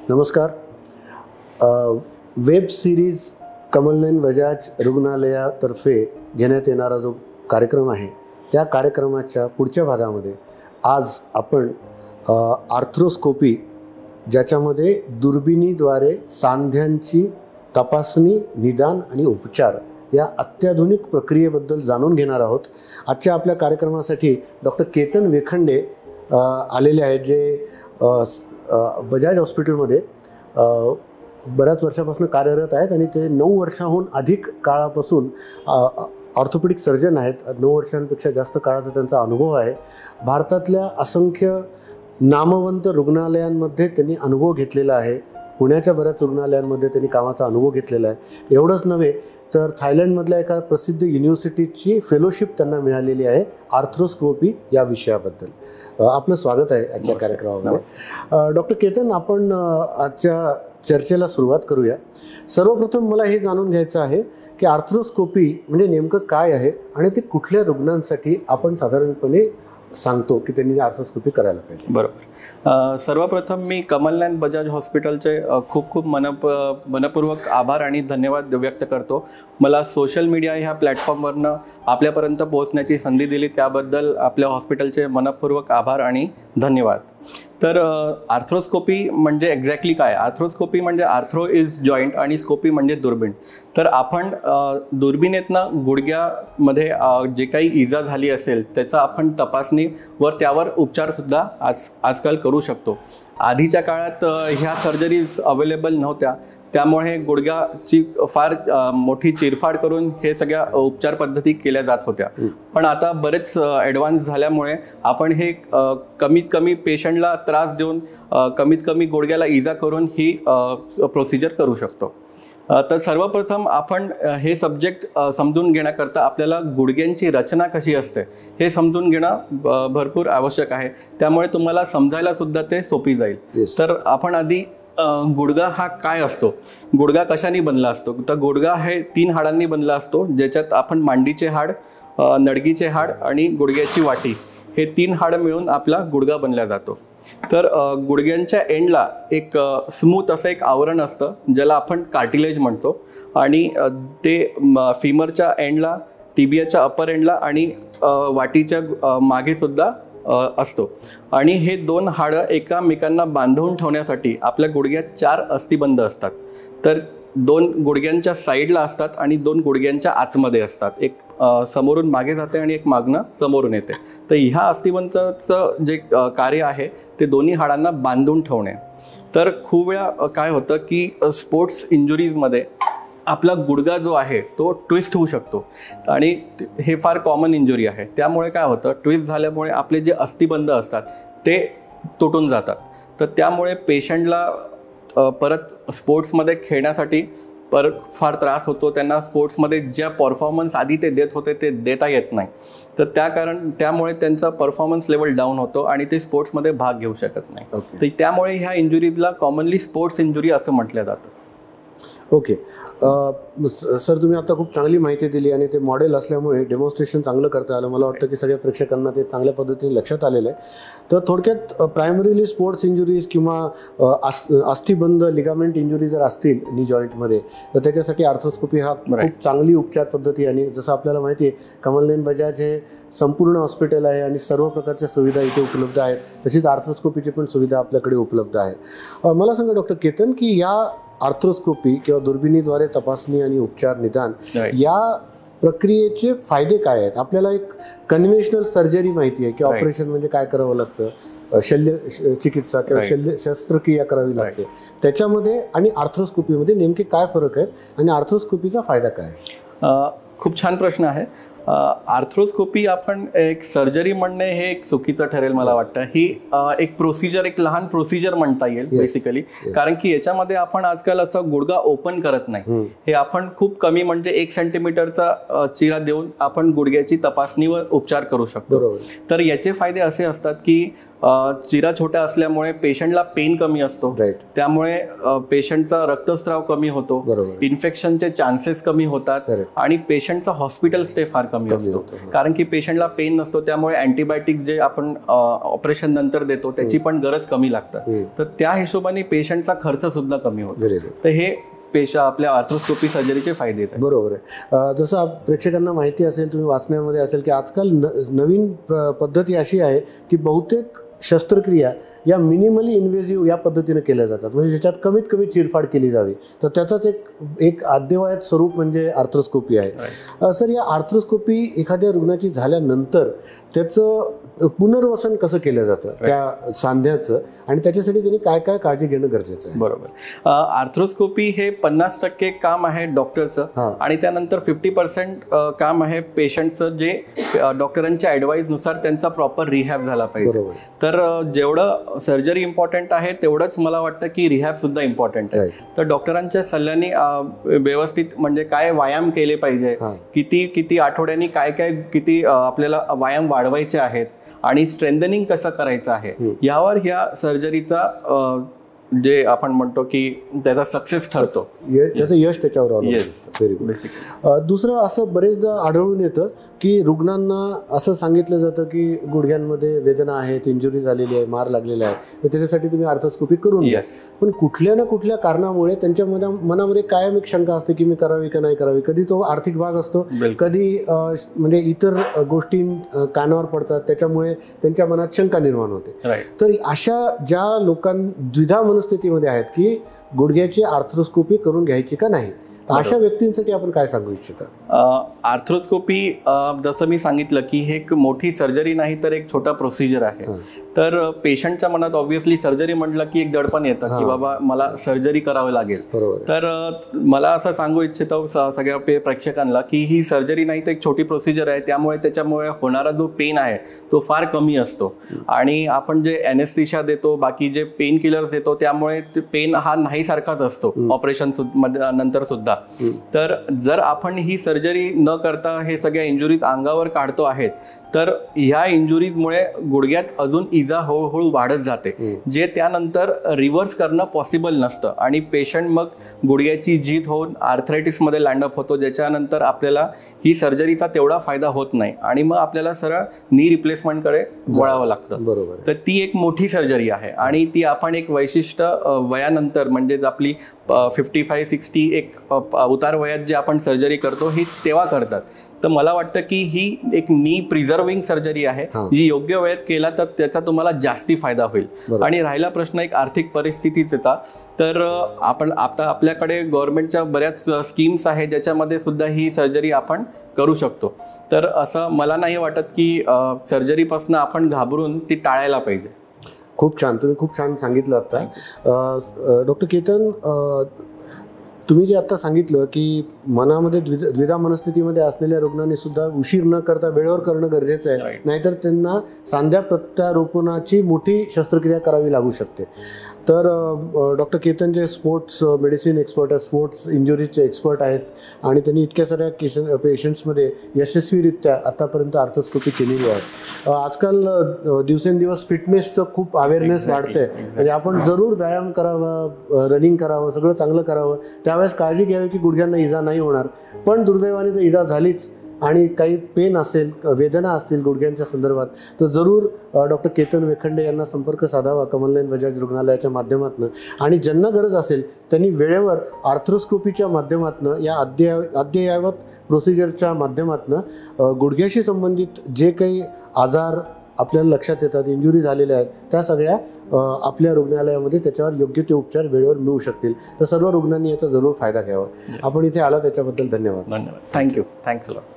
नमस्कार. Web series कमलनयन बजाज रुग्णालयातर्फे घेण्यात येणारा जो कार्यक्रम आहे त्या कार्यक्रमाच्या पुढच्या भागामध्ये आज आपण आर्थ्रोस्कोपी, ज्याच्यामध्ये दुर्बिणीद्वारे सांध्यांची तपासणी, निदान आणि उपचार या अत्याधुनिक प्रक्रियेबद्दल जाणून घेणार आहोत. आजच्या आपल्या कार्यक्रमासाठी डॉक्टर केतन वेखंडे आलेले आहेत, जे बजाज हॉस्पिटलमध्ये बऱ्याच वर्षापासून कार्यरत आहेत आणि ते 9 वर्षाहून अधिक काळापासून ऑर्थोपेडिक सर्जन आहेत. 9 वर्षांपेक्षा जास्त काळाचा त्यांचा अनुभव आहे. भारतातल्या असंख्य नामवंत रुग्णालयांमध्ये त्यांनी अनुभव घेतलेला आहे. पुण्याच्या बऱ्याच रुग्णालयांमध्ये त्यांनी कामाचा अनुभव घेतलेला आहे. एवढंच नव्हे तर थायलंडमधल्या एका प्रसिद्ध युनिव्हर्सिटीची फेलोशिप त्यांना मिळालेली आहे आर्थ्रोस्कोपी या विषयाबद्दल. आपलं स्वागत आहे आजच्या कार्यक्रमामध्ये. डॉक्टर केतन, आपण आजच्या चर्चेला सुरुवात करूया. सर्वप्रथम मला हे जाणून घ्यायचं आहे की आर्थ्रोस्कोपी म्हणजे नेमकं काय आहे आणि ते कुठल्या रुग्णांसाठी आपण साधारणपणे सांगतो की त्यांनी आर्थ्रोस्कोपी करायला पाहिजे. बरोबर. सर्वप्रथम मी कमलनयन बजाज हॉस्पिटलचे खूप खूप मनपूर्वक आभार आणि धन्यवाद व्यक्त करतो. मला सोशल मीडिया ह्या प्लॅटफॉर्मवरनं आपल्यापर्यंत पोहोचण्याची संधी दिली त्याबद्दल आपल्या हॉस्पिटलचे मनपूर्वक आभार आणि धन्यवाद. तर आर्थ्रोस्कोपी म्हणजे एक्झॅक्टली काय? आर्थ्रोस्कोपी म्हणजे आर्थ्रो इज जॉईंट आणि स्कोपी म्हणजे दुर्बीण. तर आपण दुर्बिणीतनं गुडघ्यामध्ये जे काही इजा झाली असेल त्याचा आपण तपासणी व त्यावर उपचारसुद्धा आजकाल करू शकतो. आधीच्या काळात ह्या सर्जरीज अवेलेबल नव्हत्या, त्यामुळे गुडघ्याची फार मोठी चिरफाड करून हे सगळ्या उपचार पद्धती केल्या जात होत्या. पण आता बरेच ॲडव्हान्स झाल्यामुळे आपण हे कमीत कमी पेशंटला त्रास देऊन कमीत कमी गुडघ्याला इजा करून ही प्रोसिजर करू शकतो. तर सर्वप्रथम आपण हे सब्जेक्ट समजून घेण्याकरता आपल्याला गुडघ्यांची रचना कशी असते हे समजून घेणं भरपूर आवश्यक आहे. त्यामुळे तुम्हाला समजायला सुद्धा ते सोपी जाईल. तर आपण आधी गुडघा हा काय असतो, गुडघा कशाने बनला असतो? तर गुडघा हे 3 हाडांनी बनला असतो, ज्याच्यात आपण मांडीचे हाड, नडगीचे हाड आणि गुडघ्याची वाटी हे 3 हाडं मिळून आपला गुडघा बनला जातो. तर गुडघ्यांच्या एंडला एक स्मूथ असं एक आवरण असतं ज्याला आपण कार्टिलेज म्हणतो आणि ते फिमरच्या एंडला, टिबियाच्या अपर एंडला आणि वाटीच्या मागे सुद्धा असतो. आणि हे 2 हाडं एकामेकांना बांधून ठेवण्यासाठी आपल्या गुडघ्यात 4 अस्थिबंध असतात. तर 2 गुडघ्यांच्या साईडला असतात आणि 2 गुडघ्यांच्या आतमध्ये असतात. एक समोरून मागे जाते आणि एक मागनं समोरून येते. तर ह्या अस्थिबंधाचं जे कार्य आहे ते दोन्ही हाडांना बांधून ठेवणे. तर खूप वेळा काय होतं की स्पोर्ट्स इंजुरीजमध्ये आपला गुडघा जो आहे तो ट्विस्ट होऊ शकतो आणि हे फार कॉमन इंजुरी आहे. त्यामुळे काय होतं, ट्विस्ट झाल्यामुळे आपले जे अस्थिबंध असतात ते तुटून जातात. तर त्यामुळे पेशंटला परत स्पोर्ट्समध्ये खेळण्यासाठी फार त्रास होतो. त्यांना स्पोर्ट्समध्ये ज्या परफॉर्मन्स आधी ते देत होते ते देता येत नाही. तर त्यामुळे त्यांचा परफॉर्मन्स लेवल डाऊन होतो आणि ते स्पोर्ट्समध्ये भाग घेऊ शकत नाही. तर त्यामुळे ह्या इंजुरीजला कॉमनली स्पोर्ट्स इंजुरी असं म्हटलं जातं. ओके सर, तुम्ही आता खूप चांगली माहिती दिली आणि ते मॉडेल असल्यामुळे डेमॉन्स्ट्रेशन चांगलं करता आलं. मला वाटतं की सगळ्या प्रेक्षकांना ते चांगल्या पद्धतीने लक्षात आलेलं आहे. तर थोडक्यात प्रायमरीली स्पोर्ट्स इंजुरीज किंवा अस्थिबंध, लिगामेंट इंजुरी जर असतील नी जॉईंटमध्ये तर त्याच्यासाठी आर्थ्रोस्कोपी हा खूप चांगली उपचार पद्धती. आणि जसं आपल्याला माहिती आहे कमलनयन बजाज हे संपूर्ण हॉस्पिटल आहे आणि सर्व प्रकारच्या सुविधा इथे उपलब्ध आहेत. तशीच आर्थ्रोस्कोपीची पण सुविधा आपल्याकडे उपलब्ध आहे. मला सांगा डॉक्टर केतन की या आर्थ्रोस्कोपी किंवा दुर्बिणीद्वारे तपासणी आणि उपचार, निदान या प्रक्रियेचे फायदे काय आहेत? आपल्याला एक कन्व्हेन्शनल सर्जरी माहिती आहे की ऑपरेशन म्हणजे काय करावं लागतं, शल्य चिकित्सा किंवा शस्त्रक्रिया करावी लागते. त्याच्यामध्ये आणि आर्थ्रोस्कोपीमध्ये नेमके काय फरक आहेत आणि आर्थ्रोस्कोपीचा फायदा काय आहे? खूप छान प्रश्न आहे. आर्थ्रोस्कोपी आपण एक सर्जरी म्हणणे हे एक चुकीचं ठरेल मला वाटतं. ही एक प्रोसिजर, एक लहान प्रोसिजर म्हणता येईल बेसिकली. कारण की याच्यामध्ये आपण आजकाल असं गुडघा ओपन करत नाही. हे आपण खूप कमी म्हणजे 1 सेंटीमीटरचा चिरा देऊन आपण गुडघ्याची तपासणी व उपचार करू शकतो. तर याचे फायदे असे असतात की चिरा छोटा असल्यामुळे पेशंटला पेन कमी असतो. त्यामुळे पेशंटचा रक्तस्राव कमी होतो, इन्फेक्शनचे चान्सेस कमी होतात आणि पेशंटचा हॉस्पिटल स्टे फार कमी असतो, कारण की पेशंटला पेन नसतो, त्यामुळे अँटीबायोटिक जे आपण ऑपरेशन नंतर देतो त्याची पण गरज कमी लागतं. तर त्या हिशोबाने पेशंटचा खर्च सुद्धा कमी होतो. तर हे आपल्या आर्थ्रोस्कोपी सर्जरीचे फायदे आहेत. बरोबर आहे. जसं प्रेक्षकांना माहिती असेल, तुम्ही वाचण्यामध्ये असेल की आजकाल नवीन पद्धती अशी आहे की बहुतेक शस्त्रक्रिया या मिनिमली इन्व्हेजिव्ह या पद्धतीने केल्या जातात, म्हणजे ज्याच्यात कमीत कमी चिरफाड केली जावी. तर त्याचाच एक अद्ययावत स्वरूप म्हणजे आर्थ्रोस्कोपी आहे. सर, या आर्थ्रोस्कोपी एखाद्या रुग्णाची झाल्यानंतर त्याचं पुनर्वसन कसं केलं जातं त्या सांध्याचं, आणि त्याच्यासाठी त्यांनी काय काय काळजी घेणं गरजेचं आहे? बरोबर. आर्थ्रोस्कोपी हे 50% काम आहे डॉक्टरचं, आणि त्यानंतर 50% काम आहे पेशंटचं, जे डॉक्टरांच्या ॲडवाईजनुसार त्यांचा प्रॉपर रिहॅब झाला पाहिजे. तर जेवढं सर्जरी इम्पॉर्टंट आहे तेवढंच मला वाटतं की रिहॅब सुद्धा इम्पॉर्टंट आहे. तर डॉक्टरांच्या सल्ल्याने व्यवस्थित म्हणजे काय व्यायाम केले पाहिजे, किती आठवड्यांनी किती आपल्याला व्यायाम वाढवायचे आहेत, आणि स्ट्रेंथनिंग कसं करायचं आहे, यावर ह्या सर्जरीचा जे आपण म्हणतो की त्याचा सक्सेस ठरतो, त्याचं यश त्याच्यावर अवलंबून असतं. Very good. दुसरं असं बरेचदा आढळून येतं की रुग्णांना असं सांगितलं जातं की गुडघ्यांमध्ये वेदना आहेत, इंजुरी झालेली आहे, मार लागलेला आहे, तर त्याच्यासाठी तुम्ही आर्थ्रोस्कोपी करून घ्या. पण कुठल्या ना कुठल्या कारणामुळे त्यांच्या मनामध्ये कायम एक शंका असते की मी करावी का नाही करावी. कधी तो आर्थिक भाग असतो, कधी म्हणजे इतर गोष्टी कानावर पडतात, त्याच्यामुळे त्यांच्या मनात शंका निर्माण होते. तर अशा ज्या द्विधा मनस्थितीमध्ये आहेत की गुडघ्याची आर्थ्रोस्कोपी करून घ्यायची का नाही, अशा व्यक्तींसाठी आपण काय सांगू इच्छिता? आर्थ्रोस्कोपी जसं मी सांगितलं की हे एक मोठी सर्जरी नाही तर एक छोटा प्रोसिजर आहे. तर पेशंटच्या मनात ऑब्व्हियसली सर्जरी म्हटलं की एक दडपण येतं की बाबा मला सर्जरी करावी लागेल. तर मला असं सांगू इच्छितो सगळ्या प्रेक्षकांना की ही सर्जरी नाही तर एक छोटी प्रोसिजर आहे, त्याच्यामुळे होणारा जो पेन आहे तो फार कमी असतो, आणि आपण जे एनेस्थेशिया देतो, बाकी जे पेन किलर्स देतो, त्यामुळे पेन हा नाही सारखाच असतो ऑपरेशन नंतर सुद्धा. तर जर आपण ही सर्जरी न करता हे सगळ्या इंजुरीज अंगावर काढतो आहेत, तर ह्या इंजुरीजमुळे गुडघ्यात अजून इजा हळूहळू वाढत जाते, जे त्यानंतर रिव्हर्स करणं पॉसिबल नसतं, आणि पेशंट मग गुडघ्याची झीज होऊन आर्थरायटिसमध्ये लँडअप होतो, ज्याच्यानंतर आपल्याला ही सर्जरीचा तेवढा फायदा होत नाही, आणि मग आपल्याला सरळ नी रिप्लेसमेंटकडे वळावं लागतं. बरोबर. तर ती एक मोठी सर्जरी आहे, आणि ती आपण एक वैशिष्ट्य वयानंतर म्हणजे आपली 55-60 एक उतार वयात जे आपण सर्जरी करतो ही तेव्हा करतात. तर मला वाटतं की ही एक नी प्रिझर्विंग सर्जरी आहे, जी योग्य वेळेत केला तर त्याचा तुम्हाला जास्ती फायदा होईल. आणि राहिला प्रश्न एक आर्थिक परिस्थितीचा, तर आपण आता आपल्याकडे गव्हर्नमेंटच्या बऱ्याच स्कीम्स आहेत ज्याच्यामध्ये सुद्धा ही सर्जरी आपण करू शकतो. तर असं मला नाही वाटत की सर्जरीपासून आपण घाबरून ती टाळायला पाहिजे. खूप छान, तुम्ही खूप छान सांगितलं आता. डॉक्टर केतन, तुम्ही जे आता सांगितलं की मनामध्ये द्विधा मनस्थितीमध्ये असलेल्या रुग्णांनी सुद्धा उशीर न करता वेळेवर करणं गरजेचं आहे, नाहीतर त्यांना सांध्या प्रत्यारोपणाची मोठी शस्त्रक्रिया करावी लागू शकते. तर डॉक्टर केतन जे स्पोर्ट्स मेडिसिन एक्सपर्ट आहेत, स्पोर्ट्स इंजुरीचे एक्सपर्ट आहेत, आणि त्यांनी इतक्या साऱ्या पेशंट्समध्ये यशस्वीरित्या आतापर्यंत आर्थ्रोस्कोपी केलेली आहे. आजकाल दिवसेंदिवस फिटनेसचं खूप अवेअरनेस वाढतंय, म्हणजे आपण जरूर व्यायाम करावा, रनिंग करावं, सगळं चांगलं करावं. त्यावेळेस काळजी घ्यावी की गुडघ्यांना इजा नाही होणार. पण दुर्दैवाने जर इजा झालीच आणि काही पेन असेल, वेदना असतील गुडघ्यांच्या संदर्भात, तर जरूर डॉक्टर केतन वेखंडे यांना संपर्क साधावा कमलनयन बजाज रुग्णालयाच्या माध्यमातून. आणि ज्यांना गरज असेल त्यांनी वेळेवर आर्थ्रोस्कोपीच्या माध्यमातून, या अद्ययावत प्रोसिजरच्या माध्यमातून गुडघ्याशी संबंधित जे काही आजार आपल्याला लक्षात येतात, इंजुरी झालेल्या आहेत, त्या सगळ्या आपल्या रुग्णालयामध्ये त्याच्यावर योग्य ते उपचार वेळेवर मिळू शकतील. तर सर्व रुग्णांनी याचा जरूर फायदा घ्यावा. आपण इथे आला त्याच्याबद्दल धन्यवाद. थँक्यू. Thanks a lot.